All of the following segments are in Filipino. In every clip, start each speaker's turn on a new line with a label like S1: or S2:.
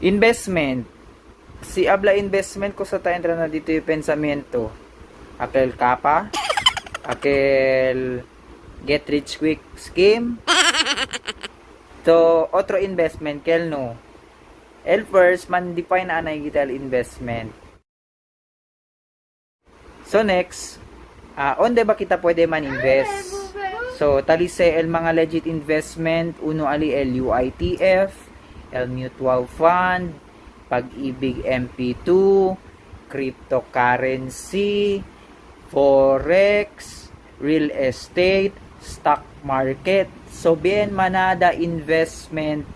S1: Investment. Si abla investment ko sa tayo na dito yung pensamento. Akel kapa. Akel get rich quick scheme. So, otro investment kel no. El first, man define na anay kita investment. So next, onde ba kita pwede man invest? So, talise el mga legit investment, uno ali el UITF, el mutual fund, pag-ibig MP2, cryptocurrency, forex, real estate, stock market. So, bien manada investment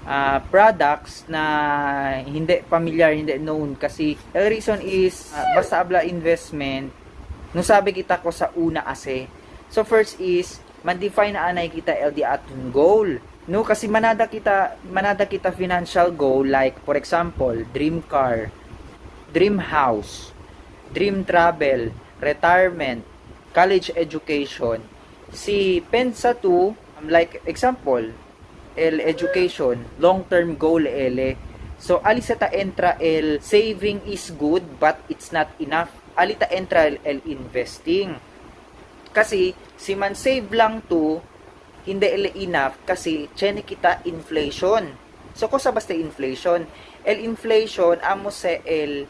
S1: products na hindi familiar, hindi known. Kasi, the reason is, basta abla investment, no sabi kita ko sa una kasi. So, first is, man-define na anay kita LD atun goal. No, kasi manada kita financial goal like, for example, dream car, dream house, dream travel, retirement, college education. Si pensa to, like example, el education, long-term goal ele. So, alisa ta entra el saving is good but it's not enough. Alita entra el investing. Kasi, si man save lang to, hindi ele enough kasi chene kita inflation. So, kosa basta inflation? El inflation, amo se el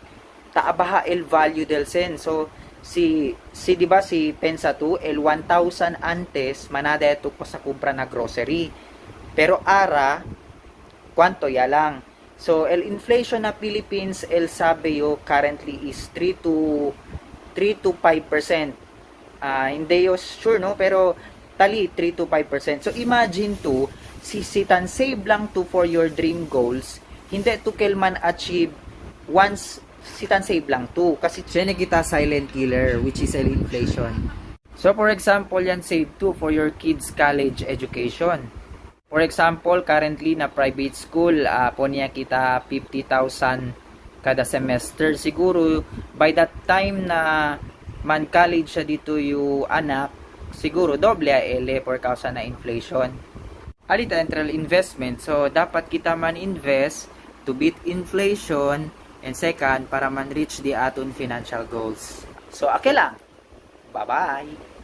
S1: taabaha el value del sen. So, si diba si pensa to el 1,000 antes manada ito ko sa kumpra na grocery, pero ara kwanto ya lang. So el inflation na Philippines el sabi yo currently is 3 to 5%. Hindi yo sure no, pero tali 3 to 5%. So imagine to si tan save lang to for your dream goals, hindi to kelman achieve once sitan save lang to kasi chene kita silent killer which is inflation. So for example yan save to for your kids college education. For example currently na private school po niya kita 50,000 kada semester. Siguro by that time na man college siya dito yung anak, siguro doble ele 4,000 na inflation. Alita entral investment, so dapat kita man invest to beat inflation. And second, para man reach the aton financial goals. So, okay lang. Bye-bye!